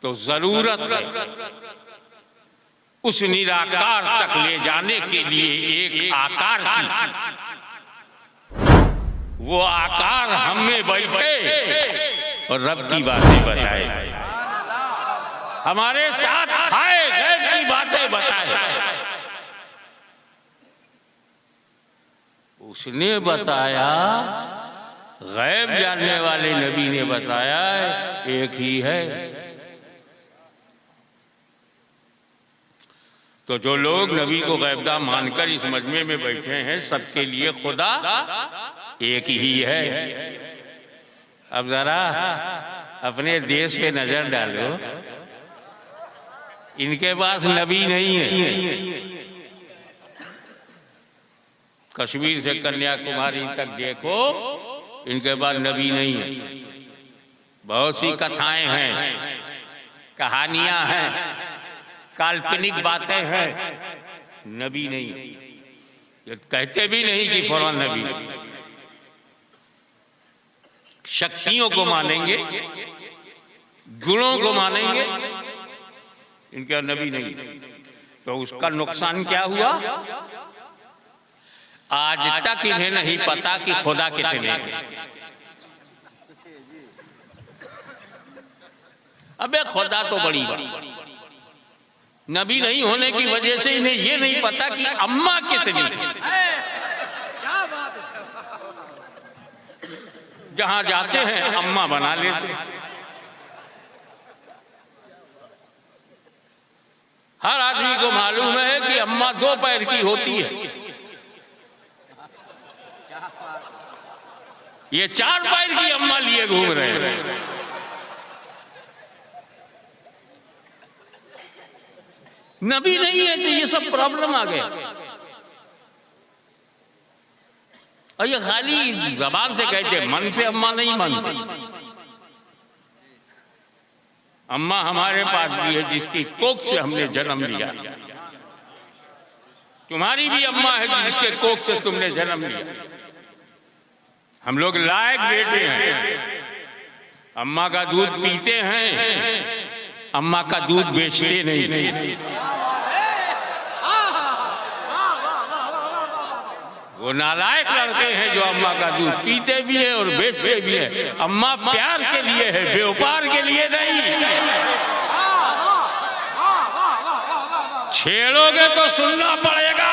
तो जरूरत है उस निराकार तक ले जाने के लिए एक आकार की। वो आकार हम में बैठे और रब की बातें बताए, हमारे साथ खाए, गैब की बातें बताए। उसने बताया, गैब जानने वाले नबी ने बताया, एक ही है। तो जो लोग नबी को गैबदा मानकर इस मजमे में बैठे हैं, सबके लिए खुदा एक ही है। अब जरा अपने देश पे नजर डालो, इनके पास नबी नहीं है। कश्मीर से कन्याकुमारी तक देखो, इनके पास नबी नहीं है। बहुत सी कथाएं हैं, कहानियां हैं, काल्पनिक बातें हैं, नबी नहीं। ये कहते भी नहीं कि फौरन नबी। शक्तियों को मानेंगे, गुणों को मानेंगे, इनका नबी नहीं। तो उसका नुकसान क्या हुआ? आज तक इन्हें नहीं पता कि खुदा कितने हैं। अबे खुदा तो बड़ी बात, नबी नहीं होने की वजह से इन्हें ये नहीं पता कि अम्मा कितनी है। जहां जाते हैं अम्मा बना लेते हैं। हर आदमी को मालूम है कि अम्मा 2 पैर की होती है, ये 4 पैर की अम्मा लिए घूम रहे हैं। नबी नहीं है तो ये सब प्रॉब्लम आ गया। और ये खाली जबान से कहते, मन से अम्मा नहीं मानते। अम्मा हमारे पास भी है, जिसकी कोख से हमने जन्म लिया। तुम्हारी भी अम्मा है जिसके कोख से तुमने जन्म लिया। हम लोग लायक बेटे हैं, अम्मा का दूध पीते हैं, अम्मा का दूध बेचते नहीं। वो नालायक लड़के हैं जो अम्मा का दूध पीते भी है और बेचते भी है। अम्मा प्यार के लिए है, व्यापार के लिए नहीं। छेड़ोगे तो सुनना पड़ेगा।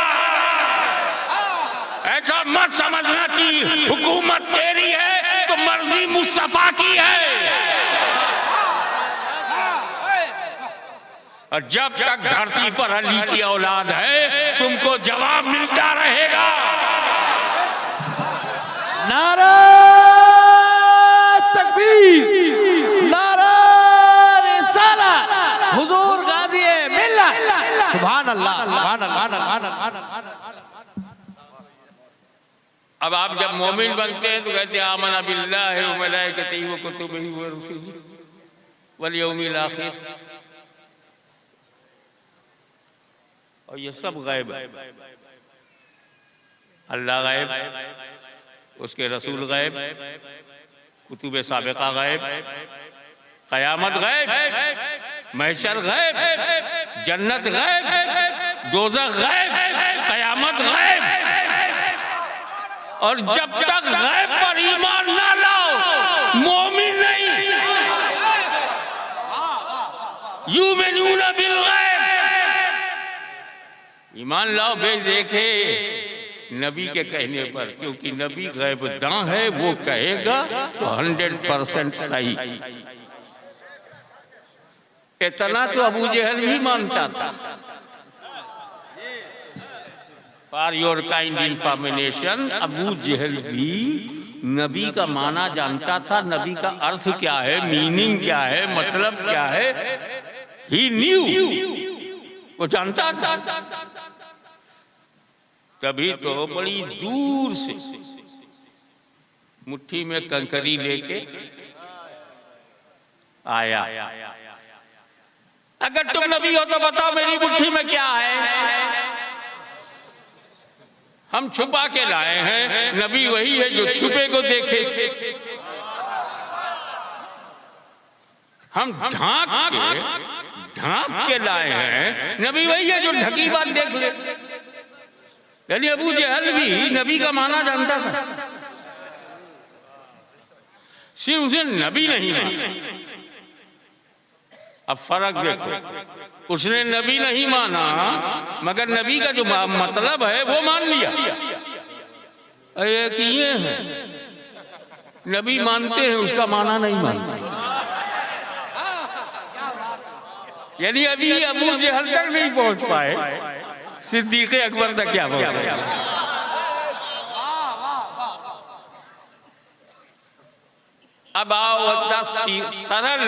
ऐसा मत समझना कि हुकूमत तेरी है तो मर्जी मुस्तफा की है। और जब तक धरती पर अली की औलाद है, तुमको जवाब मिलता रहेगा। नारा तकबीर, नारा रिसालत, हुजूर गाजी मिल्लत। सुभान अल्लाह, सुभान अल्लाह। अब आप जब मोमिन बनते हैं तो कहते हैं आमना बिल्लाहि व मलाइकतिही व कुतुबिही व रुसुलिही वल यौमिल आखिर। और ये सब गायब है। अल्लाह गायब, उसके रसूल गायब, कुतुब साबिका गायब, कयामत गायब, महशर गायब, जन्नत गायब, दोज़ख गायब, कयामत गायब। और जब तक गायब पर ईमान ना लाओ, मोमिन नहीं। युमिनूना बिल गायब, ईमान लाओ बे देखे नबी के कहने पर, क्योंकि नबी गैबदां है, वो कहेगा तो 100% सही। इतना तो अबू जहल भी मानता था। For your kind information, Abu Jahl भी नबी का माना जानता था। नबी का अर्थ क्या है, मीनिंग क्या है, मतलब क्या है, ही न्यू, वो जानता था। तभी तो बड़ी दूर से मुट्ठी में कंकरी लेके आया। अगर तुम नबी हो तो बताओ मेरी मुट्ठी में क्या है। हम छुपा के लाए हैं, नबी वही है जो छुपे को देखे। हम ढांक के लाए हैं। नबी वही है जो ढकी बात देख ले। यानी अबू जहल भी नबी का माना जानता था, सिर्फ उसे नबी नहीं माना। अब फर्क देखो, उसने नबी नहीं माना मगर नबी का जो मतलब है वो मान लिया। एक ये है, नबी मानते हैं उसका माना नहीं मानते। यानी अभी अबू जहल तक नहीं पहुंच पाए, सिद्दीक़ अकबर तक क्या पहुंच गए। अब आओ, सरल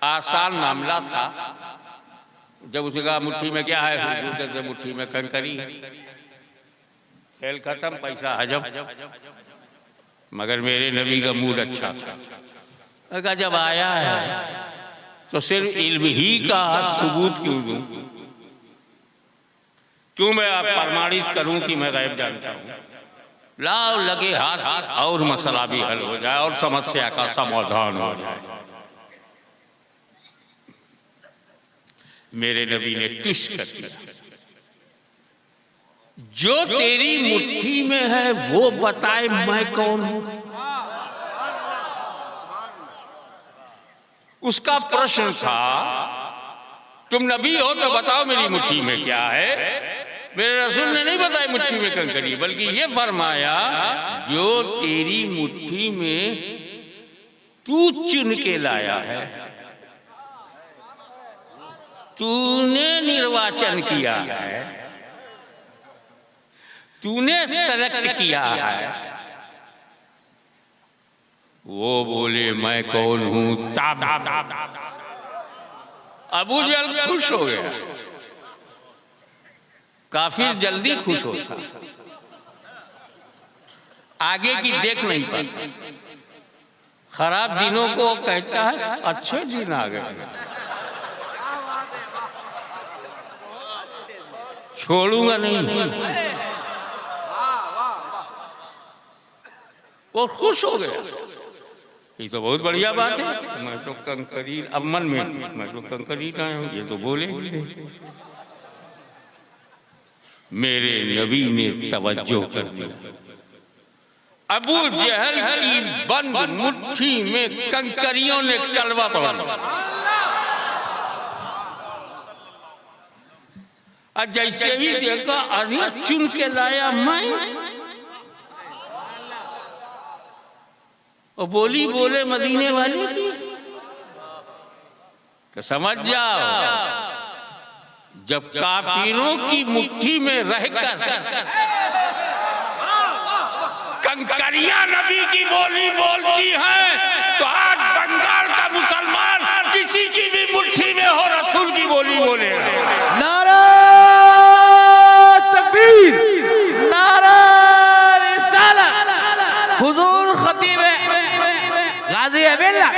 आसान मामला था। जब उसे कहा मुट्ठी में क्या है, हुजूर कहते मुट्ठी में कंकरी। खेल खत्म, पैसा हजम। मगर मेरे नबी का मूड अच्छा था। कहा जब आया है तो सिर्फ इल्म ही का सबूत क्यों दूं? क्यों मैं आप प्रमाणित करूं कि मैं गैब जानता हूं? लाओ लगे हाथ और मसला भी हल हो जाए और समस्या का समाधान हो जाए। मेरे नबी ने टुश कर दिया, जो तेरी मुट्ठी में है वो बताए मैं कौन हूं। उसका प्रश्न था तुम नबी हो तो बताओ मेरी मुट्ठी में क्या है। मेरे रसूल ने नहीं बताया मुट्ठी में कंकरी, बल्कि ये फरमाया जो तेरी मुट्ठी में तू चुन के लाया है, तूने निर्वाचन किया है, तूने सेलेक्ट किया है, वो बोले मैं कौन हूं। अबू जहल खुश हो गया। काफिर जल्दी खुश होता, आगे की देख नहीं पाता। खराब दिनों को कहता है अच्छे दिन आ गए, छोड़ूंगा नहीं। वो खुश हो गया, ये तो बहुत बढ़िया बात है। मैं तो कंकरी, अब मन में मैं तो कंकरी ना हूं, ये तो बोले ही नहीं। मेरे नबी ने तवज्जो कर दिया। अबू जहल की बंद मुट्ठी में कंकरियों ने कलवा पढ़ा। और जैसे ही देखा अरे चुन के लाया मैं, और बोले मदीने वाले की, तो समझ जाओ जब काफिरों की मुट्ठी में रहकर कंकरियां नबी की बोली बोलती हैं, तो आज बंगाल का मुसलमान किसी की भी मुट्ठी में हो रसूल की बोली बोलेगा। नारा तकबीर, नारा रिसालत। हुजूर खतीब गाजी मिल्लत,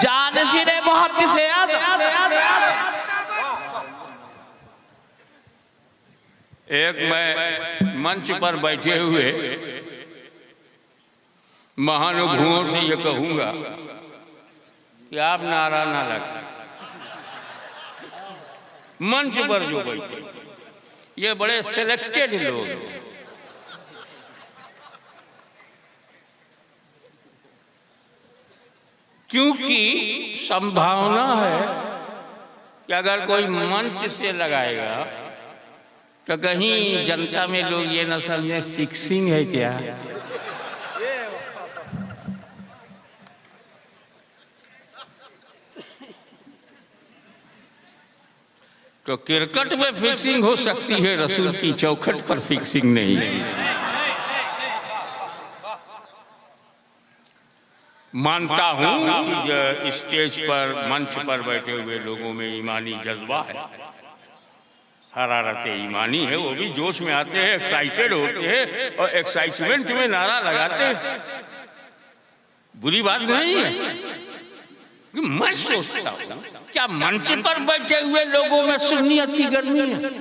जानशीन मुहद्दिस एक मैं मंच पर बैठे हुए महानुभावों से ये कहूंगा कि आप नारा ना लगा। मंच पर जो बैठे ये बड़े सिलेक्टेड लोग, क्योंकि संभावना है कि अगर कोई मंच से लगाएगा तो कहीं जनता में लोग ये न समझे फिक्सिंग है क्या। तो क्रिकेट में फिक्सिंग हो सकती है, रसूल की चौखट पर फिक्सिंग नहीं है। मानता हूं कि जो स्टेज पर मंच पर बैठे हुए लोगों में ईमानी जज्बा है, हरारत ईमानी है, वो भी जोश में आते हैं, एक्साइटेड होते हैं और एक्साइटमेंट में नारा लगाते हैं। बुरी बात नहीं है। मैं सोचता हूं क्या मंच पर बैठे हुए लोगों में सुन्नियत की गर्मी है?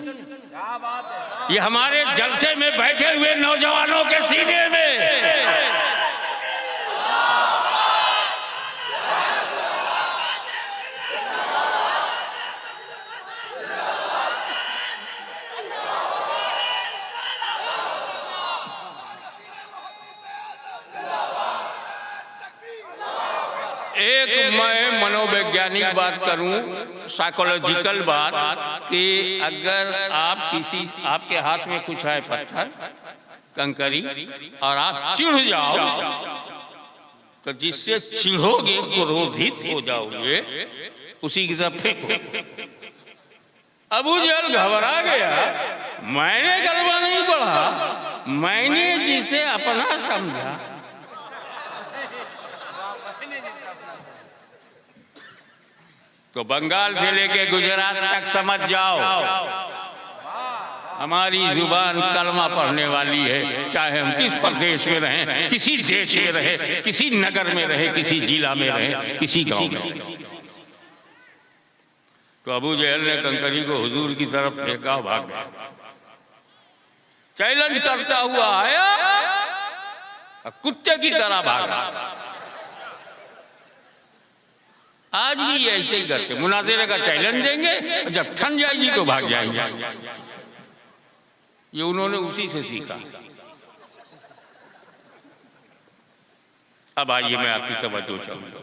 ये हमारे जलसे में बैठे हुए नौजवानों के सीने में एक मैं मनोवैज्ञानिक बात करूं, साइकोलॉजिकल बात, कि अगर आपके हाथ में कुछ है पत्थर कंकरी और आप चिढ़ जाओ तो जिससे चिढ़ोगे क्रोधित हो जाओगे उसी की तरफ फेंको। अबू जहल घबरा गया, मैंने कलमा नहीं पढ़ा, मैंने जिसे अपना समझा। तो बंगाल से लेके गुजरात तक समझ जाओ, हमारी जुबान कलमा पढ़ने वाली है, चाहे हम किस प्रदेश में रहें, किसी देश में रहे, किसी नगर में रहे, किसी जिला में रहे, किसी गांव में। तो अबू जहल ने कंकरी को हुजूर की तरफ फेंका, भाग गया। चैलेंज करता हुआ आया, कुत्ते की तरह भागा। आज भी ऐसे ही करते, मुनाज़िरे का चैलेंज देंगे, जब ठन जाएगी तो भाग जाएंगे। ये उन्होंने उसी से सीखा। अब आइए मैं आपकी तवज्जो चाहूंगा।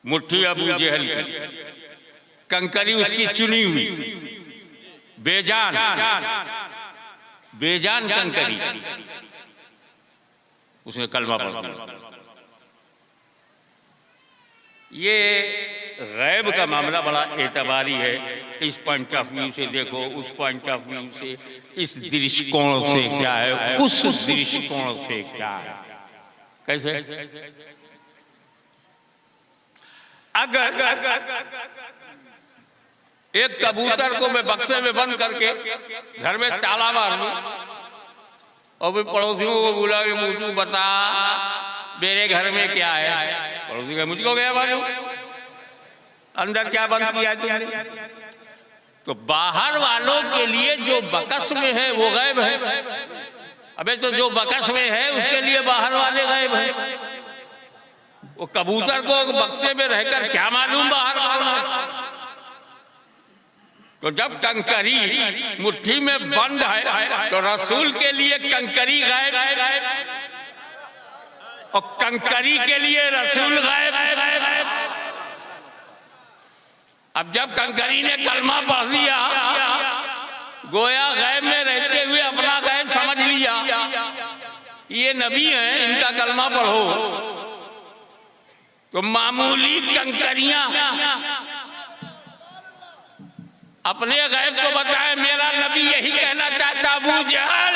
मुट्ठी अबू जहल की, कंकरी उसकी चुनी हुई, बेजान कंकरी, उसने कलमा पढ़ा। ये गैब का मामला बड़ा एतबारी है। इस पॉइंट ऑफ व्यू से देखो, उस पॉइंट ऑफ व्यू से, इस दृष्टिकोण से क्या है, उस दृष्टिकोण से क्या है, कैसे? अगर एक कबूतर को मैं बक्से में बंद करके घर में ताला मार दूं और भी पड़ोसियों को बुला के मुझको बता मेरे घर में क्या है, पड़ोसी का मुझको गया मालूम, अंदर क्या बंद किया तुमने? तो बाहर वालों के लिए जो बकस में है वो गैब है। अबे तो जो बकस में है उसके लिए बाहर वाले गैब है। वो कबूतर को बक्से में रहकर क्या मालूम बाहर वाला। तो जब कंकरी मुट्ठी में बंद है तो रसूल के लिए कंकरी गैब और कंकरी के लिए रसूल गैब। अब जब कंकरी ने कलमा पढ़ लिया, गोया गैब में रहते हुए अपना गैब समझ लिया, ये नबी हैं, इनका कलमा पढ़ो। तो मामूली कंकरियां अपने गैब को बताए, मेरा नबी यही कहना चाहता, अबू जहल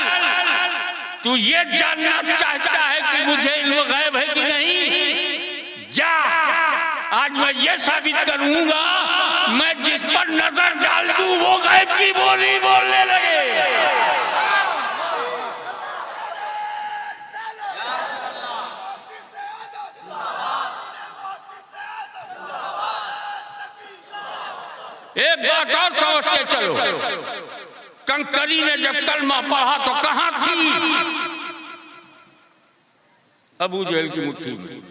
तू ये जानना चाहता है कि मुझे इल्म गैब है कि नहीं? जा, आज मैं ये साबित करूंगा, मैं जिस पर नजर डाल दूं वो गैब की बोली बोलने लगे। एक बात और समझ के चलो, कंकरी ने जब कलमा पढ़ा तो कहां थी? अबू जहल की मुट्ठी में।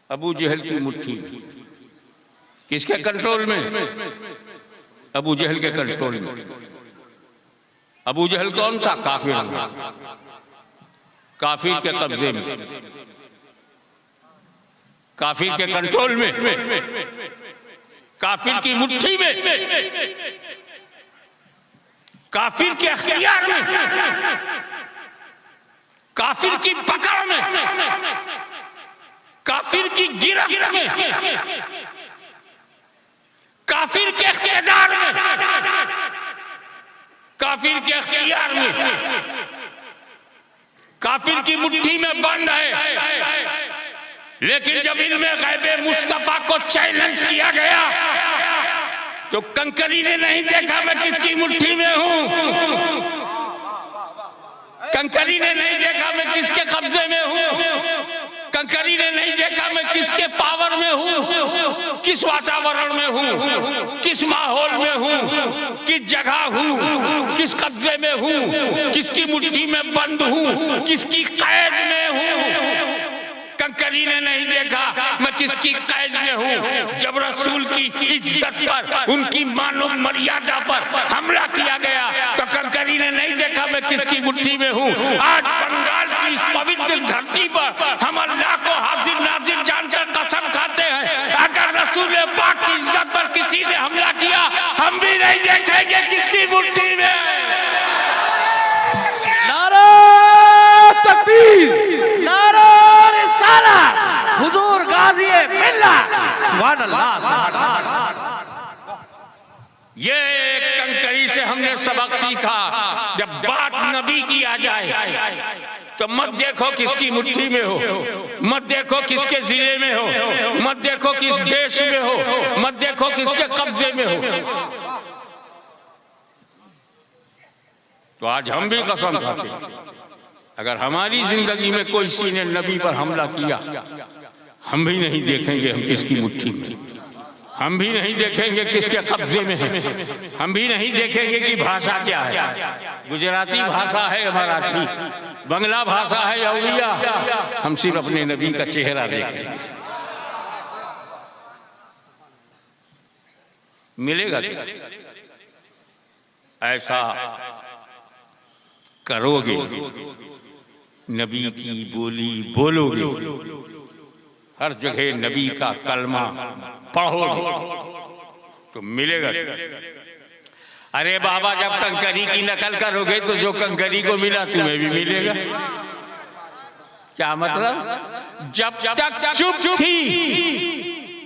अबू जहल की मुट्ठी में। किसके कंट्रोल में? अबू जहल के कंट्रोल में। अबू जहल कौन था? काफिर था, काफिर के कब्जे में, काफिर के कंट्रोल में, काफिर की मुट्ठी में, काफिर के अख्तियार में, काफिर की पकड़ में, काफिर की गिरफ्त में, काफिर के इख्तियार में, काफिर के अख्तियार में, काफिर की मुट्ठी में बंद है। लेकिन जब इल्मे गैबे मुस्तफा को चैलेंज किया गया तो कंकरी ने नहीं देखा मैं किसकी मुट्ठी में हूं, कंकरी ने नहीं देखा मैं किसके कब्जे में हूं, कंकरी ने नहीं देखा मैं किसके पावर में हूं, किस वातावरण में हूं, किस माहौल में हूं, किस जगह हूं, किस कब्जे में हूं, किसकी मुट्ठी में बंद हूं, किसकी कैद में हूं। कंकरी ने नहीं देखा मैं किसकी कैद में हूँ। जब रसूल की इज्जत पर, उनकी मानव मर्यादा पर हमला किया गया तो कंकरी ने नहीं देखा मैं किसकी मुट्ठी में हूँ। आज बंगाल की इस पवित्र धरती पर हम अल्लाह को हाजिर नाजिर जानकर कसम खाते हैं, अगर रसूल पाक की इज्जत पर किसी ने हमला किया हम भी नहीं देखेंगे किसकी मुट्ठी में। नारा तकबीर, नारा रिसालत, हुजूर गाजी मिल्लत, सुभान अल्लाह, सुभान अल्लाह। ये कंकरी से हमने सबक सीखा, जब बात नबी की आ जाए तो मत देखो किसकी मुट्ठी में हो, मत देखो किसके जिले में हो, मत देखो किस देश में हो, मत देखो किसके कब्जे में हो। तो आज हम भी कसम खाते हैं, अगर हमारी जिंदगी में कोई किसी ने नबी पर हमला किया हम भी नहीं देखेंगे हम किसकी मुट्ठी में, हम भी नहीं देखेंगे किसके कब्जे में है, हम भी नहीं देखेंगे कि भाषा क्या है, गुजराती भाषा है मराठी, बंगला भाषा है या उड़िया, हम सिर्फ अपने नबी का चेहरा देखेंगे। मिलेगा ऐसा करोगे, नबी की बोली बोलोगे, हर जगह नबी का कलमा पढ़ोगे तो मिलेगा। अरे बाबा जब कंकरी की नकल करोगे तो जो कंकरी को मिला तुम्हें भी मिलेगा। क्या मतलब? जब तक चुप थी,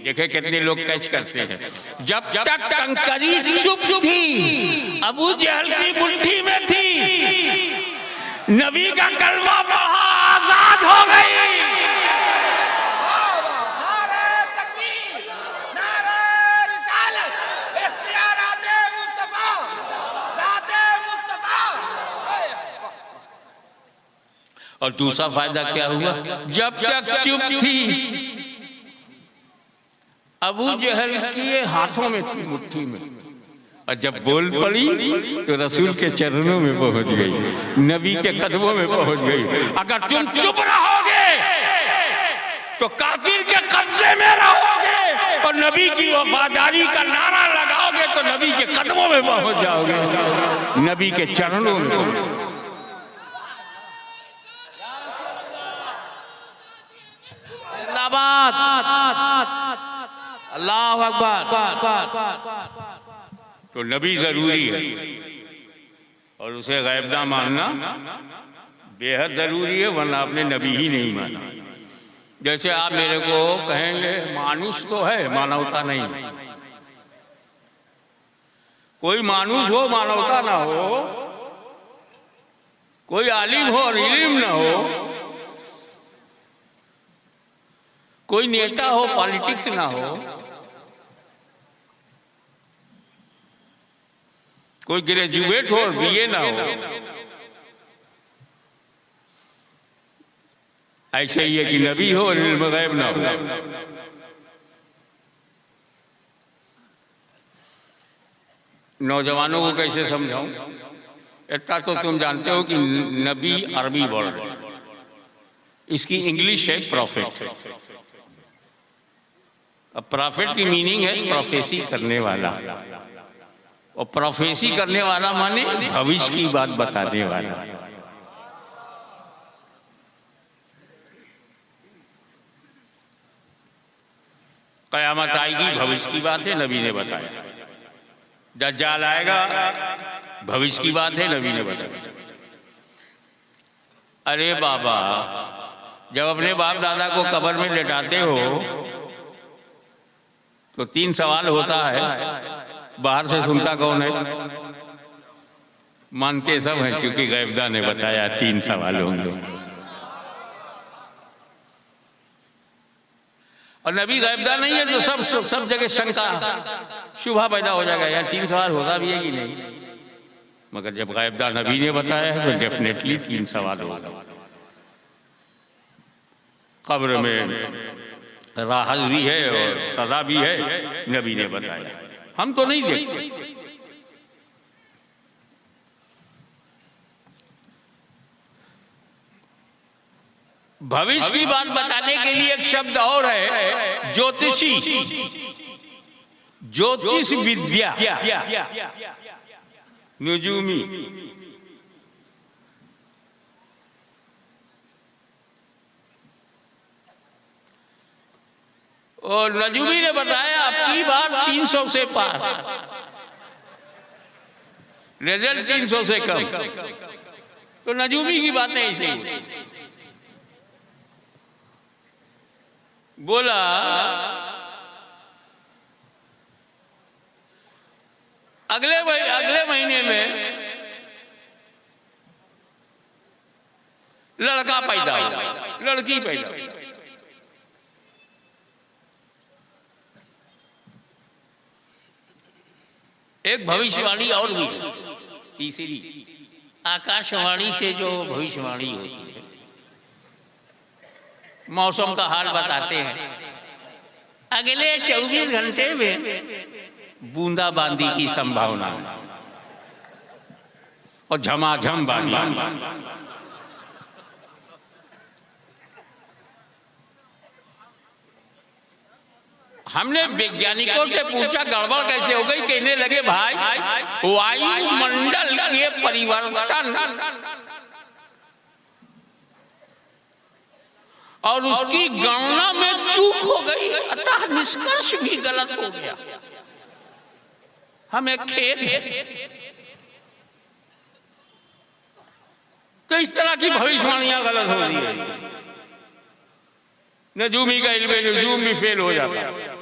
देखे कितने लोग कैच करते हैं, जब तक कंकरी चुप थी अबू जहल की मुट्ठी में थी, नबी का कलमा पढ़ा आजाद हो गई। और दूसरा फायदा क्या हुआ? जब तक चुप थी अबू जहल के हाथों में थी, मुट्ठी में, और जब बोल पड़ी तो रसूल के चरणों में पहुंच गई, नबी के कदमों में पहुंच गई। अगर तुम चुप रहोगे तो काफिर के कब्जे में रहोगे, और नबी की वफादारी का नारा लगाओगे तो नबी के कदमों में पहुंच जाओगे, नबी के चरणों में। अल्लाहु अकबर। तो नबी जरूरी है और उसे गैबदा मानना बेहद जरूरी है, वरना आपने नबी ही नहीं माना। जैसे आप मेरे को कहेंगे मानुष तो है, मानवता नहीं। कोई मानुष हो मानवता ना हो, कोई आलिम हो और इल्म ना हो, कोई नेता हो पॉलिटिक्स ना हो, कोई ग्रेजुएट हो और बीए ना हो, ऐसे ही है कि नबी हो और इल्म गैब ना हो। नौजवानों को कैसे समझाऊं? इतना तो तुम जानते हो कि नबी अरबी वर्ड, इसकी इंग्लिश है प्रॉफिट। अब प्रॉफिट की मीनिंग है प्रोफेसी करने वाला, और प्रोफेसी करने वाला माने भविष्य की बात बताने वाला। कयामत आएगी भविष्य की बात है, नबी ने बताया। दज्जाल आएगा भविष्य की बात है, नबी ने बताया। अरे बाबा जब अपने बाप दादा को कब्र में लेटाते हो तो 3 सवाल होता है, बाहर से सुनता कौन है? मानते सब हैं क्योंकि गैबदा ने बताया 3 सवाल होंगे। और नबी गैबदा नहीं है तो सब जगह शंका शुभा पैदा हो जाएगा, यार 3 सवाल होता भी है कि नहीं। मगर जब गैबदा नबी ने बताया है तो डेफिनेटली 3 सवाल होगा। कब्र में राहत भी है और सजा भी है, नबी ने बताया, हम तो नहीं देखते। भविष्य की बात बताने के लिए एक शब्द और है, ज्योतिषी, ज्योतिष विद्या, नुजूमी। और नजूमी ने बताया आपकी बार 300 से पार, रिजल्ट 300 से कम। तो नजूमी की बातें ऐसे ही। बोला अगले महीने में लड़का पैदा होगा, लड़की पैदा होगी। एक भविष्यवाणी और भी है, तीसरी, आकाशवाणी से जो भविष्यवाणी होती है, मौसम का हाल बताते हैं। अगले 24 घंटे में बूंदाबांदी की संभावना है और झमाझम बारिश। हमने वैज्ञानिकों से पूछा गड़बड़ कैसे हो गई, कहने लगे भाई वायुमंडल के परिवर्तन और उसकी गणना में चूक हो गई, अतः निष्कर्ष भी गलत हो गया। हमें खेद है। तो इस तरह की भविष्यवाणियां गलत हो रही है। नजूमी का इल्म नजूम भी फेल हो जाता है।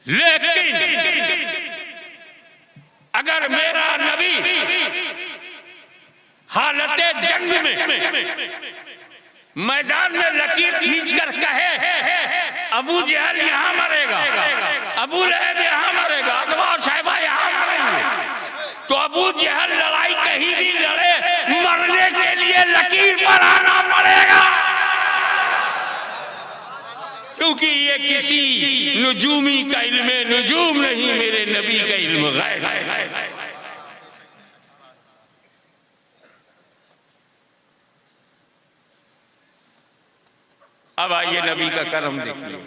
लेकिन अगर मेरा नबी हालत जंग में मैदान में लकीर खींचकर कहे अबू जहल यहां मरेगा, अबू लहब यहां मरेगा, अथवा और साहिबा यहां मरेंगे, तो अबू जहल लड़ाई कहीं भी लड़े, मरने के लिए लकीर पर आना पड़ेगा, क्योंकि ये किसी नुजूमी का इल्म नुजूम नहीं, मेरे नबी का इल्म गैब है। अब आइए नबी का करम देखिए।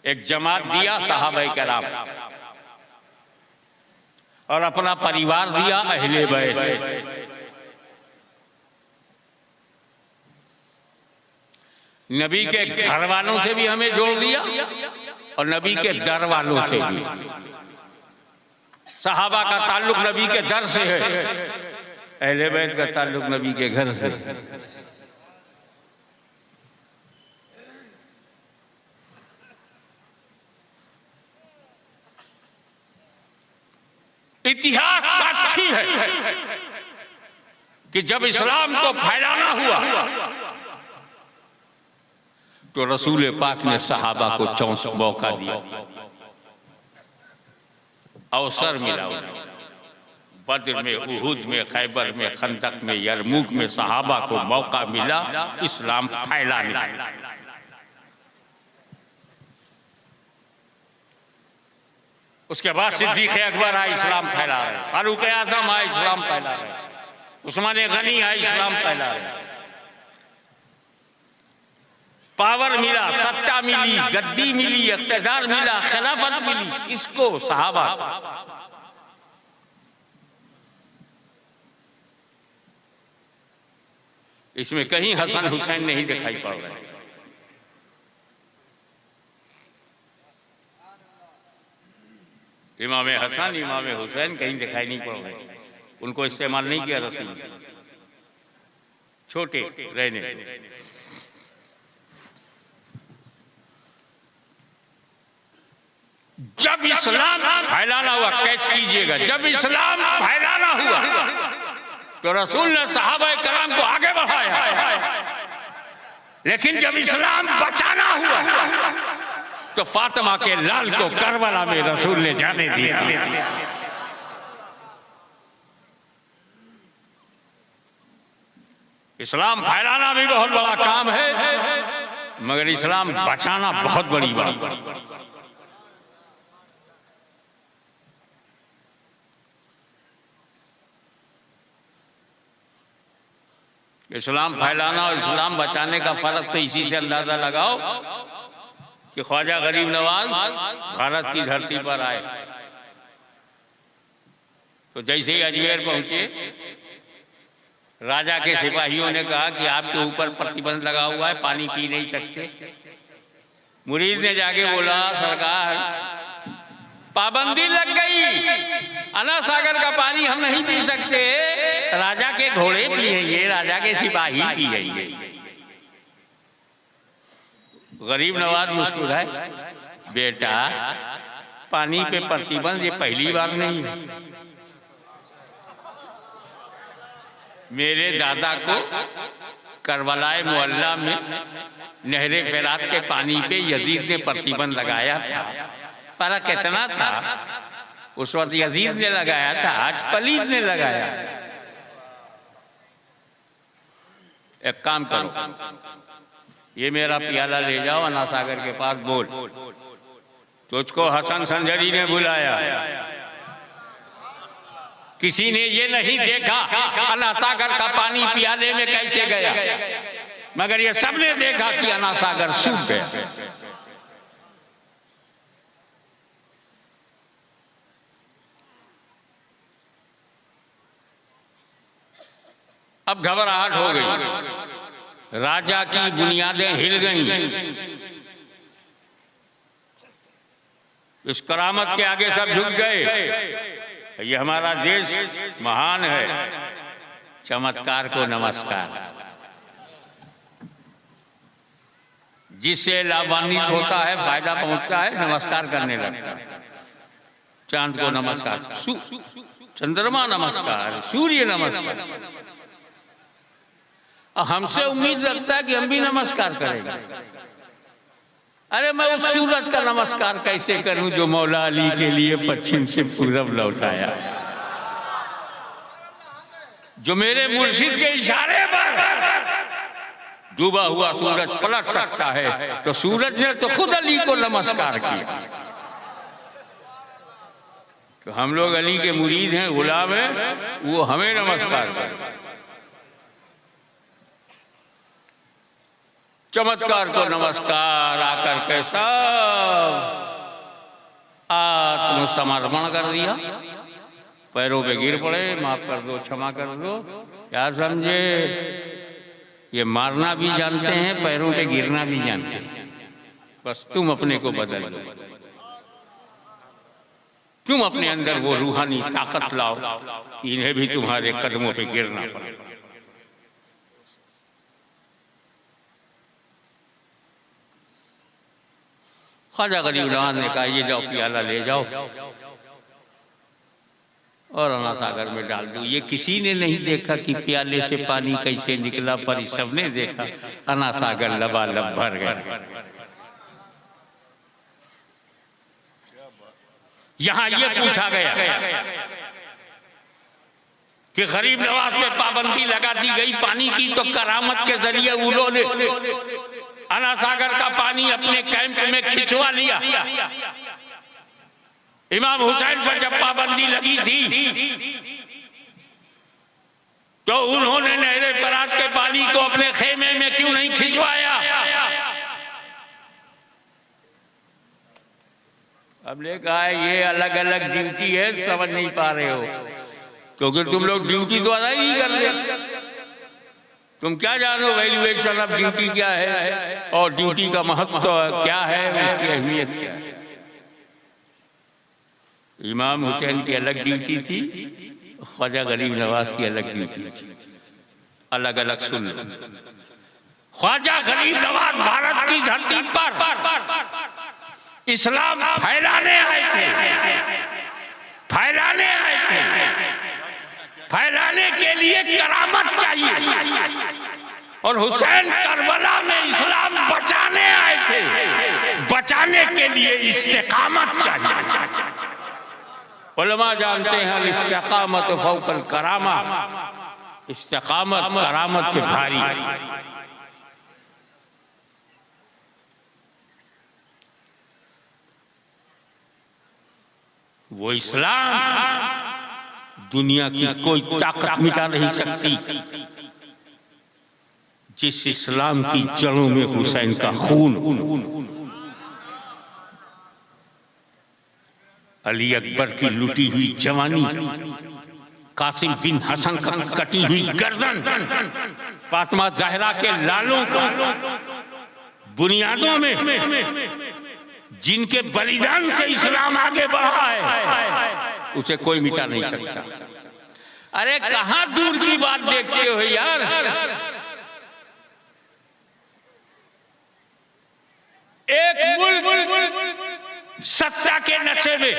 एक जमात दिया सहाबाए कराम और अपना परिवार दिया अहले बैत। नबी के घर वालों से भी हमें जोड़ दिया और नबी के दर वालों से भी। सहाबा का ताल्लुक नबी के दर से है, अहले बैत का ताल्लुक नबी के घर से। इतिहास साक्षी है कि जब इस्लाम को फैलाना हुआ तो रसूल पाक ने सहाबा को 64 मौका दिया, अवसर मिला। बद्र में, उहुद में, खैबर में, खंदक में, यरमुक में सहाबा को मौका मिला इस्लाम फैलाने। उसके बाद सिद्दीक़ अकबर आए, इस्लाम फैला रहे, फारूक आज़म आए, इस्लाम फैला रहे, उस्मान गनी आए, इस्लाम फैला रहे। पावर मिला, सत्ता मिली, गद्दी मिली, इख्तिदार मिला, खिलाफत मिली, किसको? सहाबा। इसमें कहीं हसन हुसैन नहीं दिखाई पड़ रहे। इमाम हसन, इमाम हुसैन कहीं दिखाई नहीं पड़ रहे। उनको इस्तेमाल नहीं किया रसूल, छोटे रहने। जब इस्लाम फैलाना हुआ, कैच कीजिएगा, जब इस्लाम फैलाना हुआ तो रसूल ने सहाबाए कराम को आगे बढ़ाया, लेकिन जब इस्लाम बचाना हुआ तो फातिमा के लाल को करबला में रसूल ने जाने दिया। इस्लाम फैलाना भी बहुत बड़ा काम है, मगर इस्लाम बचाना बहुत बड़ी बात है। इस्लाम फैलाना और इस्लाम बचाने का फर्क तो इसी से अंदाजा लगाओ कि ख्वाजा गरीब नवाज भारत की धरती पर आए तो जैसे ही अजमेर पहुंचे, राजा के सिपाहियों ने कहा कि आपके ऊपर प्रतिबंध लगा हुआ है, पानी पी नहीं सकते। मुरीद ने जाके बोला, सरकार पाबंदी लग गई, अना सागर का पानी हम नहीं पी सकते, राजा के घोड़े पिएंगे, राजा के सिपाही पिएंगे। गरीब नवाज मुस्कुराए, बेटा पानी पे प्रतिबंध ये पहली बार नहीं है। मेरे दादा को करबलाए मोहल्ला में नहरे फरात के पानी पे यजीद ने प्रतिबंध लगाया था। फर्क इतना था, उस वक्त यजीद ने लगाया था, आज पलीद ने लगाया। एक काम करो, ये मेरा प्याला ले जाओ अना सागर के पास, बोल तुझको हसन संजरी ने बुलाया। किसी ने ये नहीं देखा अना सागर का पानी प्याले में कैसे गया, मगर ये सबने देखा कि अना सागर सूख गया। अब घबराहट हो गई, राजा की बुनियादें हिल गईं। इस करामत के आगे सब झुक गए। ये हमारा देश महान है, चमत्कार को नमस्कार। जिससे लाभान्वित होता है, फायदा पहुंचता है, नमस्कार करने लगता है। चांद को नमस्कार, चंद्रमा नमस्कार, सूर्य नमस्कार। हमसे उम्मीद रखता है कि हम भी नमस्कार करेंगे। अरे मैं उस सूरज का नमस्कार कैसे करूं जो मौला अली के लिए पश्चिम से पूरब लौटाया, जो मेरे मुर्शिद के इशारे पर डूबा हुआ सूरज पलट सकता है। तो सूरज ने तो खुद अली को नमस्कार किया। तो हम लोग अली के मुरीद हैं, गुलाम हैं, वो हमें नमस्कार करें। चमत्कार को नमस्कार आकर के सब आत्मसमर्पण कर दिया, पैरों पे गिर पड़े, माफ कर दो, क्षमा कर दो। क्या समझे, ये मारना भी जानते हैं, पैरों पे गिरना भी जानते हैं। बस तुम अपने को बदल लो, तुम अपने अंदर वो रूहानी ताकत लाओ कि इन्हें भी तुम्हारे कदमों पे गिरना पड़े। ख्वाजा गरीब नवाज ने कहा, ये जाओ प्याला ले जाओ और अना सागर में डाल दो। ये किसी ने नहीं देखा कि प्याले से पानी कैसे निकला, पर सबने देखा अना सागर लबालब भर गया। यहां ये पूछा गया कि गरीब नवाज पे पाबंदी लगा दी गई पानी की, तो करामत के जरिए उन्होंने अना सागर का पानी अपने कैंप में खिंचवा लिया। इमाम हुसैन पर जब पाबंदी लगी थी तो उन्होंने नहरे फरात के पानी को अपने खेमे में क्यों नहीं खिंचवाया? हमने कहा ये अलग अलग ड्यूटी है, समझ नहीं पा रहे हो, क्योंकि तुम लोग ड्यूटी तो अदा ही नहीं कर रहे। तुम क्या जानो वैल्यूएशन ऑफ ड्यूटी क्या है और ड्यूटी का महत्व क्या है, उसकी अहमियत क्या है। इमाम हुसैन की अलग ड्यूटी थी, ख्वाजा गरीब नवाज की अलग ड्यूटी थी। अलग अलग सुन लो। ख्वाजा गरीब नवाज भारत की धरती पर इस्लाम फैलाने आए थे, फैलाने आए थे। फैलाने के लिए करामत चाहिए और हुसैन करबला में इस्लाम बचाने आए थे। बचाने के लिए इस्तिकामत चाहिए। उलमा जानते हैं इस्तिकामत फौकल करामा, इस्तिकामत करामत पे भारी। वो इस्लाम दुनिया की कोई ताकत मिटा नहीं सकती। जिस इस्लाम की जड़ों में हुसैन का खून, अली अकबर की लुटी हुई जवानी, कासिम बिन हसन का कटी हुई गर्दन, फातिमा ज़हरा के लालों का बुनियादों में जिनके बलिदान से इस्लाम आगे बढ़ा है, उसे कोई मिटा नहीं सकता। अरे कहां दूर की बात देखते हो यार। एक मुल्क सत्ता के नशे में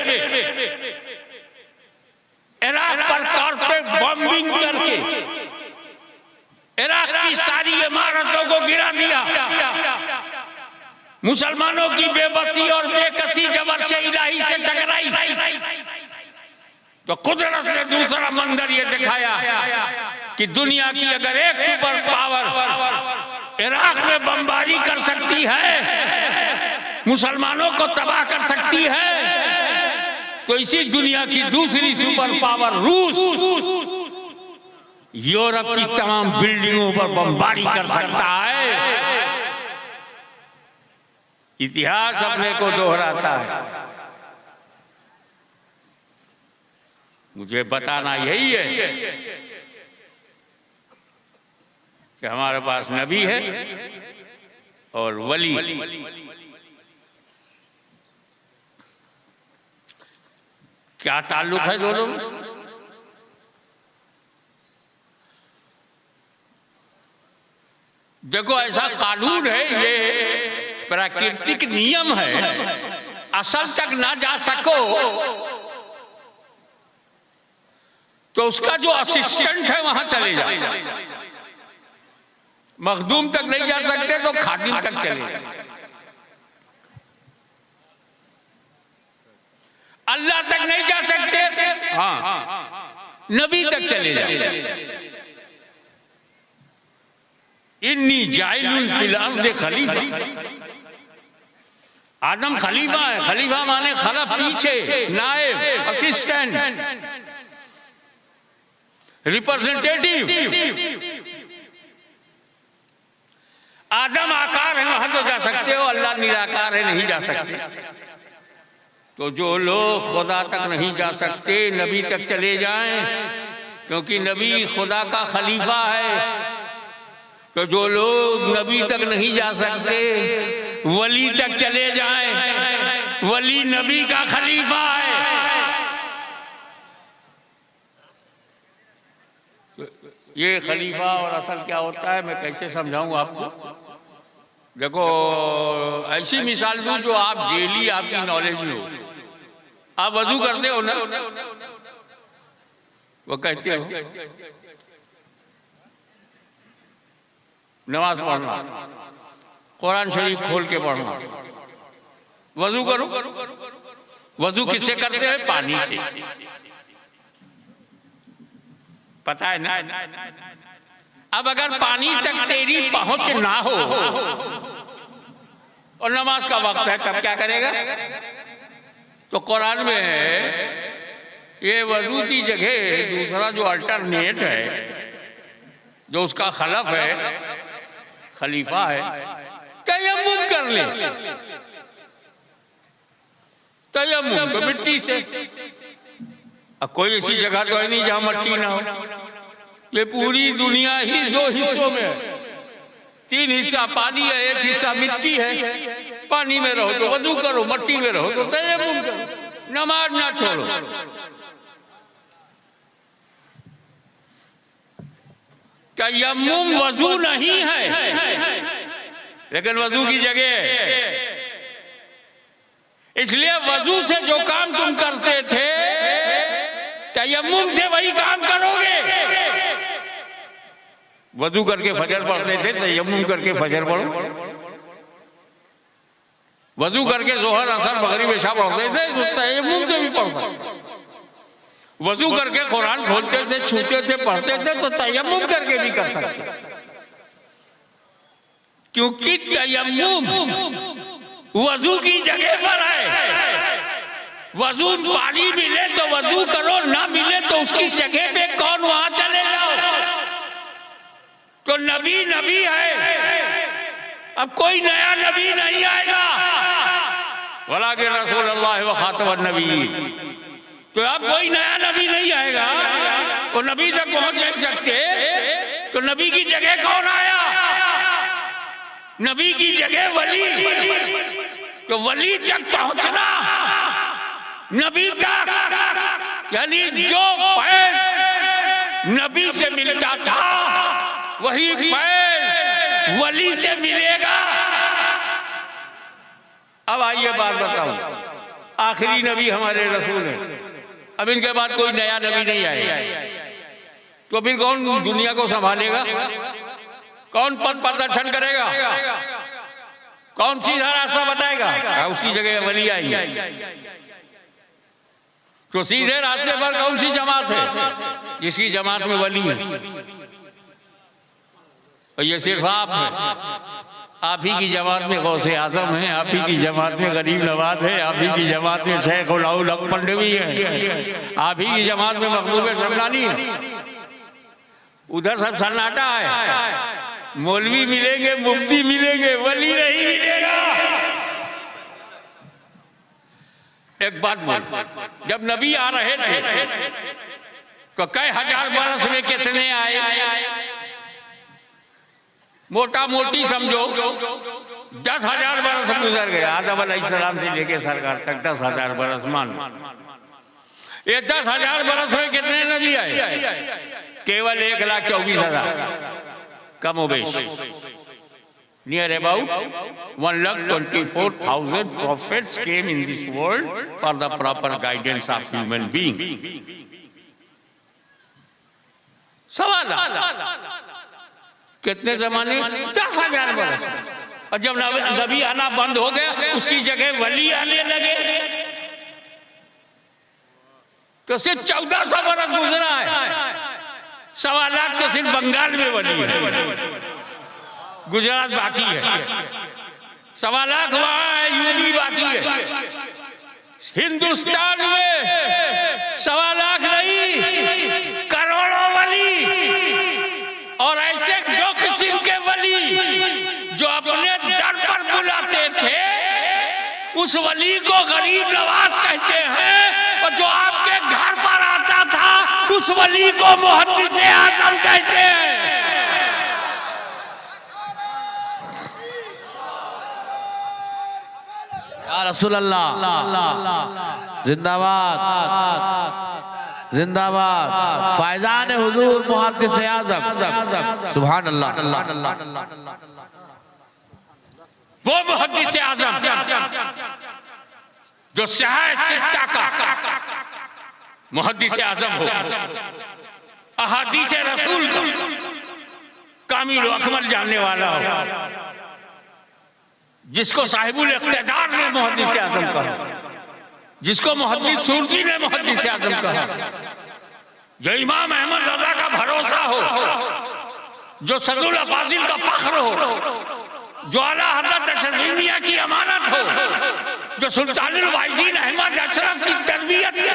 इराक पर कारपेट बॉम्बिंग करके इराक की सारी इमारतों को गिरा दिया। मुसलमानों की बेबसी और बेकसी जब अर्श इलाही से टकराई तो कुदरत ने दूसरा मंजर ये दिखाया कि दुनिया की अगर एक सुपर पावर इराक में बमबारी कर सकती है, मुसलमानों को तबाह कर सकती है, तो इसी दुनिया की दूसरी सुपर पावर रूस यूरोप की तमाम बिल्डिंगों पर बमबारी कर सकता है। इतिहास अपने को दोहराता है। मुझे बताना यही है कि हमारे पास नबी है और वली। क्या ताल्लुक है दोनों में? देखो, ऐसा कानून है, ये प्राकृतिक नियम है। असल तक ना जा सको तो उसका जो असिस्टेंट है वहां चले जाओ। मखदूम तक नहीं जा सकते तो खादिम तक चले जाओ। अल्लाह तक नहीं जा सकते, हाँ, नबी तक चले जाओ। इन्नी जाइलुन फिल अर्द खलीफा। आदम खलीफा है। खलीफा माने खलफ, पीछे, नायब, असिस्टेंट, रिप्रेजेंटेटिव। आदम आकार है, वहां तो जा सकते हो, अल्लाह निराकार है, नहीं जा सकते। तो जो लोग खुदा तक नहीं जा सकते, नबी तक चले जाएं, क्योंकि नबी खुदा का खलीफा है। तो जो लोग नबी तक नहीं जा सकते, वली तक चले जाएं, वली नबी का खलीफा है। ये खलीफा और असल क्या होता है मैं कैसे समझाऊं आपको। देखो, ऐसी मिसाल दूं जो आप डेली आपकी नॉलेज में हो। आप वजू करते हो ना, वो कहते हो नमाज पढ़ना, कुरान शरीफ खोल के पढ़ना, वजू करो। वजू किससे करते हैं? पानी से, पता है ना। अब अगर पानी तक तेरी पहुंच ना हो और नमाज का वक्त है, तब क्या करेगा? तो कुरान में है ये वजू की जगह दूसरा जो अल्टरनेट है, जो उसका खलफ है, खलीफा है, तयम्मुम कर ले। तयम्मुम तो मिट्टी से। अब कोई ऐसी जगह तो है नहीं जहां मिट्टी ना हो। ये पूरी दुनिया ही दो हिस्सों में है। 3 हिस्सा पानी है, 1 हिस्सा मिट्टी है। पानी में रहो तो वजू करो, मिट्टी में रहो तो तयम्मुम करो, नमाज ना छोड़ो। तयम्मुम वजू नहीं है, लेकिन वजू की जगह है। इसलिए वजू से जो काम तुम करते थे, तयम्मुम से वही काम करोगे। वजू करके फजर पढ़ते थे, तयम्मुम करके फजर पढ़ो। वजू करके जोहर, असर, मगरिब, इशा पढ़ते थे, तो तयम्मुम से भी पढ़ो। वजू करके कुरान खोलते थे, छूते थे, पढ़ते थे, तो तयम्मुम करके भी कर सकते। क्योंकि तयम्मुम वजू की जगह पर है। वजू पानी मिले तो वजू करो, ना मिले तो उसकी जगह पे कौन वहां चले जाओ। तो नबी नबी है, अब कोई नया नबी नहीं आएगा। वलाकिन रसूलुल्लाह व खातमुन नबी, तो अब कोई नया नबी नहीं आएगा, वो नबी तक पहुंच नहीं सकते, तो नबी की जगह कौन आया? नबी की जगह वली। तो वली तक पहुंचना, नबी तक, यानी जो फैज़ नबी से मिलता था वही फैज़ वली से मिलेगा। अब आइए बात बताऊं, आखिरी नबी हमारे रसूल हैं, अब इनके बाद कोई नया नबी नहीं आएगा, तो फिर कौन दुनिया को संभालेगा? कौन पद प्रदर्शन करेगा? कौन सीधा रास्ता बताएगा? उसकी जगह वली आएगी। तो सीधे रास्ते पर कौन सी जमात है? जिसकी जमात में वली है, और ये सिर्फ आप है। आप ही की जमात में गौसे आजम है, आप ही की जमात में गरीब नवाज है, आप ही की जमात में शेख उल हक पंडवी है, आप ही की जमात में मखदूम शमलानी है। उधर सब सन्नाटा है, मौलवी मिलेंगे, मुफ्ती मिलेंगे, वली नहीं मिलेगा। एक बात बोल, जब नबी आ रहे थे तो कई हजार बरस में कितने आए? मोटा मोटी समझो 10,000 बरस गुजर गए। आदम अलैहिस्सलाम से लेके सरकार तक 10,000 बरस मान। ये 10,000 बरस में कितने नबी आए? केवल 1,24,000, कम हो बेश। Near about 1,24,000 prophets came in this world for the proper guidance of human being. सवाल कितने जमाने? 10,000 बरस। और जब नबी आना बंद हो गया, उसकी जगह वली आने लगे, तो सिर्फ 1,400 बरस गुजरा है। 1.25 लाख तो सिर्फ बंगाल में वली है, गुजरात बाकी है। 1.25 लाख वहां है, यूपी बाकी है। हिंदुस्तान में 1.25 लाख नहीं, करोड़ों वली, और ऐसे 2 किस्म के वली जो अपने दर पर बुलाते थे, उस वली को गरीब नवाज कहते हैं, और जो आपके घर पर आता था उस वली को मुहद्दिस आज़म कहते हैं। या रसूल अल्लाह जिंदाबाद जिंदाबाद, फैजान हुजूर मुहद्दिस आज़म, सुभान अल्लाह। वो मुहद्दिस आज़म जो शहर सित्ता का मुहद्दिस आज़म हो, अहादीस रसूल का कामिल अकमल जानने वाला हो, जिसको साहिबुल इख्तिदार ने मुहद्दिस आज़म कहा, जिसको मुहद्दिस सूरजी ने मुहद्दिस आज़म कहा, जो इमाम अहमद रज़ा का भरोसा हो, जो सदुल अफाजिल का फख्र हो, जो आला हज़रत अशरफ मियां की अमानत हो, जो सुल्तानुल वाइज़ीन अहमद अशरफ की तरबियत हो,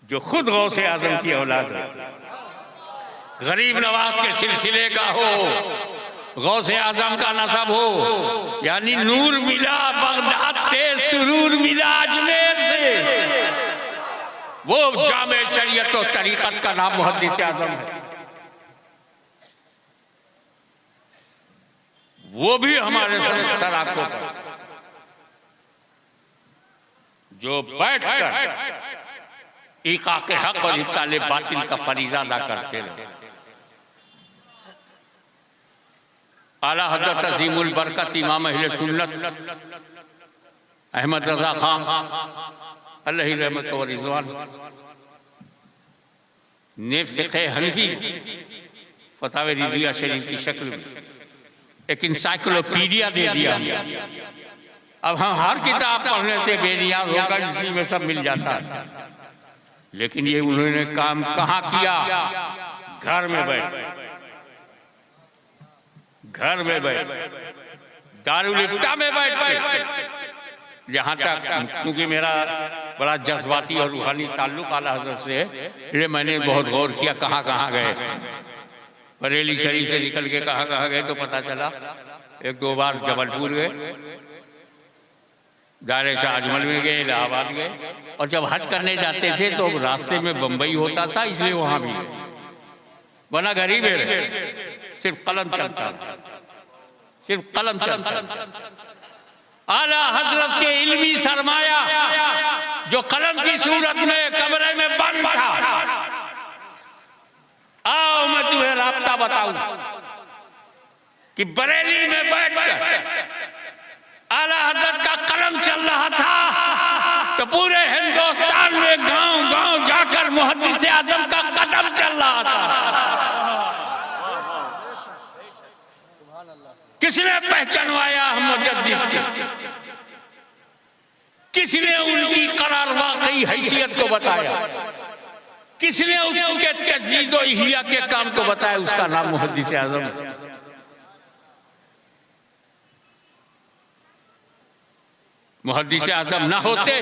जो खुद गौसे आज़म की औलाद है, गरीब नवाज के सिलसिले का हो, गौसे आज़म का नसब हो, यानी नूर मिला बगदाद से, सुरूर मिला अजमेर से, वो जामे शरीयत और तरीक़त का नाम मुहद्दिस आज़म है। वो भी हमारे सराखों पर जो बैठकर इक़ाक़े हक़ और इब्ताले बातिल का फरीज़ा अदा करते रहे। आला हज़रत अज़ीमुल बरकत इमाम अहले सुन्नत अहमद रज़ा खान अलैहि रहमत व रिज़वान ने फ़िक़्ह हनफ़ी फ़तावे रिज़विया शरीफ की शक्ल में एक इंसाइक्लोपीडिया दे दिया। अब हम हर किताब पढ़ने से बेनियाज़ होकर इसी में सब मिल जाता है, लेकिन ये उन्होंने काम कहाँ किया? घर में बैठ, घर में बैठ, दारुल इफ्ता में बैठ, यहाँ तक क्योंकि मेरा बड़ा जज्बाती और रूहानी ताल्लुक आला हजरत से है, इसलिए मैंने बहुत गौर किया कहाँ कहाँ गए। बरेली शरीफ से निकल के कहाँ कहाँ गए तो पता चला 1-2 बार जबलपुर गए, दायरे शाह अजमल में गए, इलाहाबाद गए, और जब हज करने जाते थे तो रास्ते में बम्बई होता था, इसलिए वहाँ भी गए, वरना घर ही में रहे, सिर्फ कलम चलता था, सिर्फ कलम चलता था। आला हजरत के इल्मी सरमाया जो कलम की सूरत में कमरे में बंद था, आओ मैं तुम्हें रास्ता बताऊं कि बरेली में बैठकर आला हजरत का कलम चल रहा था तो पूरे हिंदुस्तान में गांव गांव जाकर मुहद्दिस आजम का कदम चल रहा था। किसने पहचानवाया हम मुजद्दिद को? किसने उनकी करार वाकई हैसियत को बताया? किसने उसके तजदीद और इहिया के काम को बताया? उसका नाम मुहद्दिस आजम है। मुहद्दिस आजम ना होते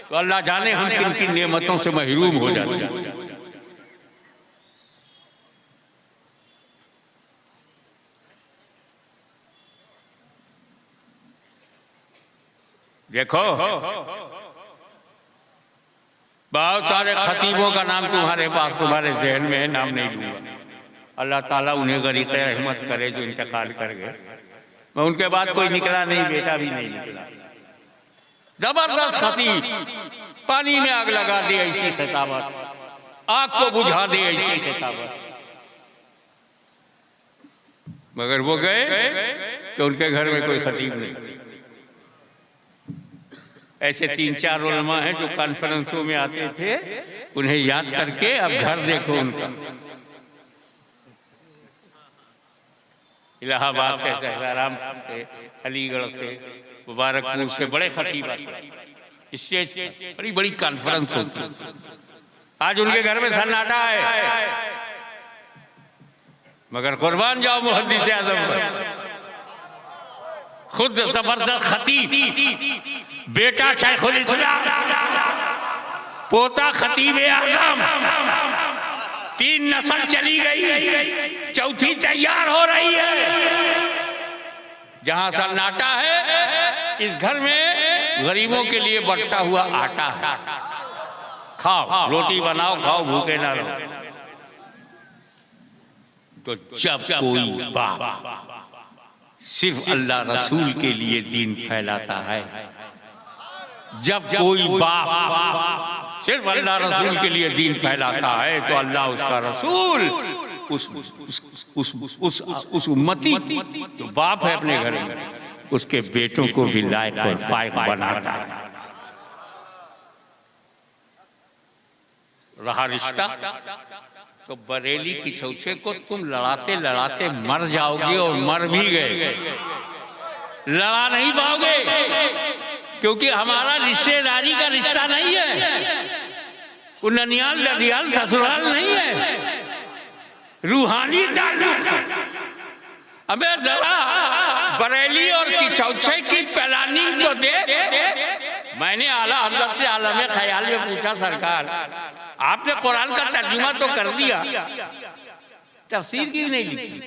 तो अल्लाह जाने हम किन किन नेमतों से महरूम हो जाते। देखो बहुत सारे खतीबों का नाम तुम्हारे पास तुम्हारे जहन में है, नाम नहीं लूंगा। अल्लाह ताला उन्हें गरीक़ रहमत करे जो इंतकाल कर गए। मैं उनके बाद कोई निकला नहीं, बेटा भी नहीं निकला। जबरदस्त खतीब, पानी में आग लगा दे ऐसी खिताबत, आग को बुझा दे ऐसी खिताबत। मगर वो गए कि उनके घर में कोई खतीब नहीं। ऐसे 3-4 उलमा हैं जो कॉन्फ्रेंसों में आते थे, उन्हें याद करके अब घर देखो उनका। इलाहाबाद से, सहसाराम से, अलीगढ़ से, मुबारकपुर से बड़े खतीब आते, स्टेज बड़ी बड़ी कॉन्फ्रेंस होती। आज उनके घर में सन्नाटा है, मगर कुर्बान जाओ मुहद्दिस आजम पर। खुद जबरदस्त खतीब, बेटा शेखुल इस्लाम, पोता खतीब आजम, 3 नस्ल चली गई, चौथी तैयार हो रही है। जहां सन्नाटा है इस घर में गरीबों के लिए बचता हुआ आटा है। खाओ, रोटी बनाओ, खाओ, भूखे ना रहो। तो जब कोई बाप सिर्फ अल्लाह रसूल के लिए दीन फैलाता है, जब कोई बाप सिर्फ अल्लाह रसूल के लिए दीन फैलाता है, तो अल्लाह उसका रसूल उस उम्मती जो बाप है अपने घर में, उसके बेटों को भी लायक और फायक बनाता है। रहा रिश्ता तो बरेली की छौछे को तुम लड़ाते लड़ाते मर जाओगे, और मर भी गए। लड़ा नहीं पाओगे क्योंकि हमारा रिश्तेदारी का रिश्ता नहीं है, वो ननियाल लदियाल ससुराल नहीं है, रूहानी ताल्लुक। अबे जरा बरेली और किचौछे की प्लानिंग तो देख। मैंने आला हजरत से आलम ख्याल में पूछा, सरकार आपने कुरान का तर्जुमा तो कर दिया, तफसीर क्यों नहीं लिखी?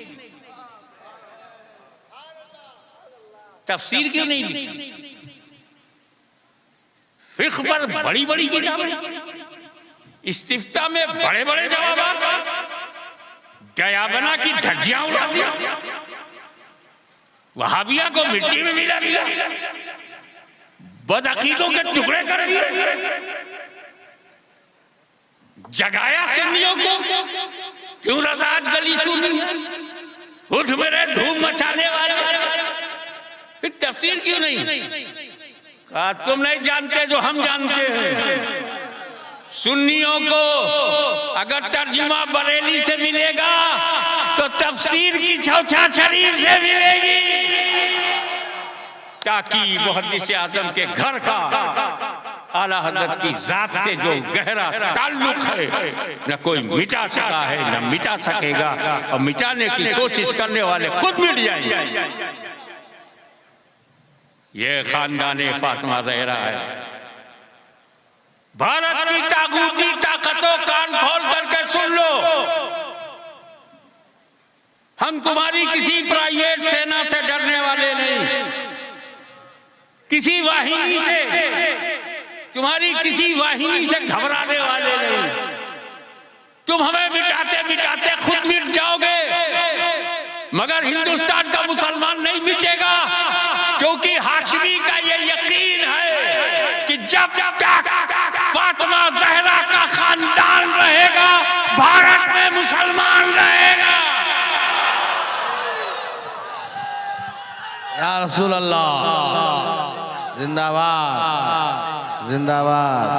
तफसीर क्यों नहीं लिखी? फिक्र पर बड़ी बड़ी किताबें, इस्तिफ्ता में बड़े बड़े जवाब, दयाबना की धज्जियां उड़ा दिया, वहाबिया को मिट्टी में मिला दिया, बदअकीदों के टुकड़े कर दिए, जगाया सुन्नियों को। क्यों रज़ात गली सुनी, उठ मेरे धूम मचाने वाले, फिर तफसीर क्यों नहीं? कहा तुम नहीं जानते जो हम जानते हैं। सुन्नियों को अगर तर्जुमा बरेली से मिलेगा तो तफसीर की छौछा शरीफ से मिलेगी, ताकि मुहद्दिस आजम के घर का आला हज़रत की जात से जो गहरा ताल्लुक है न कोई मिटा सका है न मिटा सकेगा, और मिटाने की कोशिश करने वाले खुद मिट जाएंगे। ये खानदान फातिमा ज़हरा है। भारत की ताकूती ताकतों, कान खोल करके सुन लो, हम तुम्हारी किसी प्राइवेट सेना से डरने वाले नहीं, किसी वाहिनी से, तुम्हारी किसी वाहिनी से घबराने वाले नहीं। तुम हमें मिटाते मिटाते खुद मिट जाओगे, मगर हिंदुस्तान का मुसलमान नहीं मिटेगा, क्योंकि हाशमी का ये यकीन है कि जब तक फातिमा ज़हरा का खानदान रहेगा, भारत में मुसलमान रहेगा। या रसूल अल्लाह, जिंदाबाद जिंदाबाद,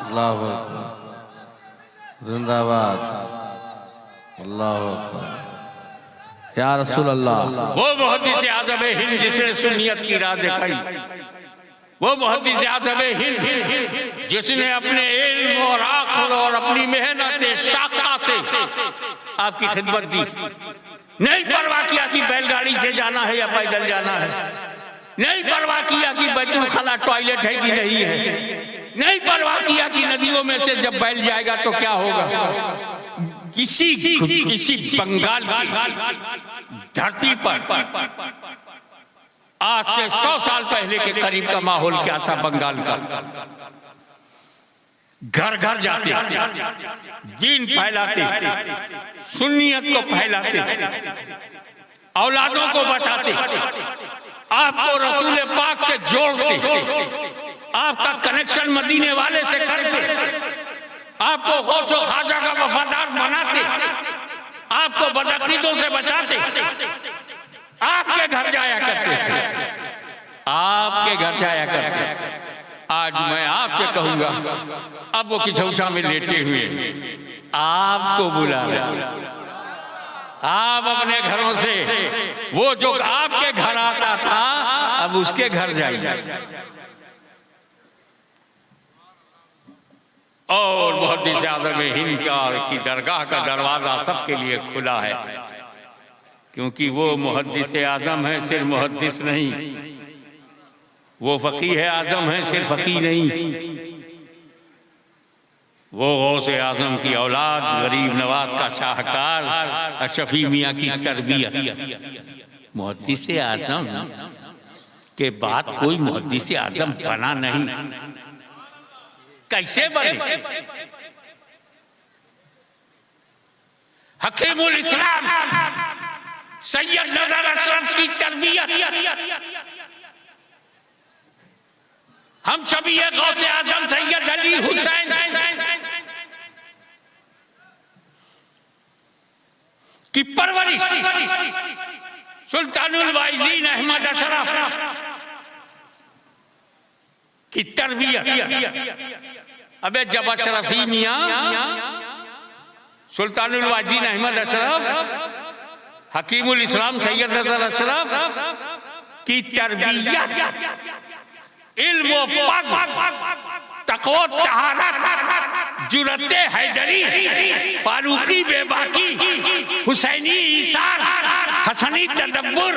अल्लाहू अकबर, जिंदाबाद, अल्लाहू अकबर, या रसूल अल्लाह। वो मुहद्दिस आज़म हिंद जिसने सुन्नियत की राह दिखाई, वो मुहद्दिस आज़म हिंद जिसने अपने इल्म और अक्ल और अपनी मेहनत शाक़ा से आपकी खिदमत दी। नहीं परवाह किया कि बैलगाड़ी से जाना है या पैदल जाना है, नहीं परवाह किया कि बैतुल खला टॉयलेट है कि नहीं है, नहीं परवाह किया कि नदियों में से जब बैल जाएगा तो क्या होगा। इसी बंगाल की धरती पर आज से 100 साल पहले के करीब का माहौल क्या था बंगाल का। घर घर जाते, दीन फैलाते, सुन्नियत को फैलाते, औलादों को बचाते, आपको रसूल पाक से जोड़ते, आपका कनेक्शन मदीने वाले से करते, आपको गौसो ख्वाजा का वफादार बनाते, आपको बदअकीदों से बचाते, आपके घर जाया करते थे, आपके घर जाया करते। आज मैं आपसे कहूंगा, अब वो किचौसा में लेटे हुए आपको बुला रहे, आप अपने घरों से, वो जो आपके घर आता था अब उसके घर जाइए। और मुहद्दिस आज़म हिंद की दरगाह का दरवाजा सबके लिए खुला है, क्योंकि वो मुहद्दिस आज़म है, सिर्फ मुहद्दिस नहीं, वो फकीह आज़म है, सिर्फ फकीह नहीं, वो गौसे आज़म की औलाद, गरीब नवाज का शाहकार, शफी मियाँ की तरबियत। मुहद्दिस आज़म के बाद कोई मुहद्दिस आज़म बना नहीं। कैसे बने? हकीमुल इस्लाम सैयद नजर अशरफ की तरबियत, हम सभी ये गौसे आज़म सैयद अली हुसैन की परवरिश, सुल्तानुल वाइज़ीन अहमद अशरफ की तरबियत। अबे जब अशरफी मियाँ सुल्तानुल वाइज़ीन अहमद अशरफ, हकीमुल इस्लाम सैयद नजर अशरफ की तरबियत, इल्म व तक़वा तहारत, जुरते हैदरी, फारूकी बेबाकी, हुसैनी ईसार, हसनी तदब्बुर,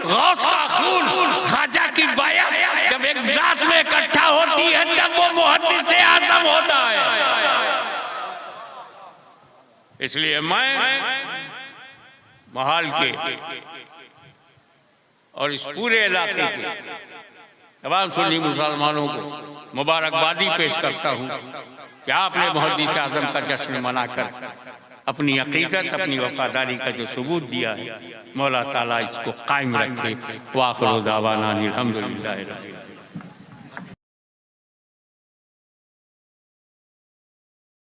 गौस का खून, ख्वाजा की बायत, जब एक जात में इकट्ठा होती है तब वो मुहद्दिस आज़म होता है। इसलिए मैं महाल के और इस पूरे इलाके के तमाम सुन्नी मुसलमानों को मुबारकबादी पेश करता हूँ कि आपने मुहद्दिस आज़म का जश्न मनाकर अपनी अकीदत, अपनी वफादारी का जो सबूत दिया है, मौला ताला इसको कायम रखे। वाखिर दावाना अनिल हम्दुलिल्लाहि रब्बिल आलमीन।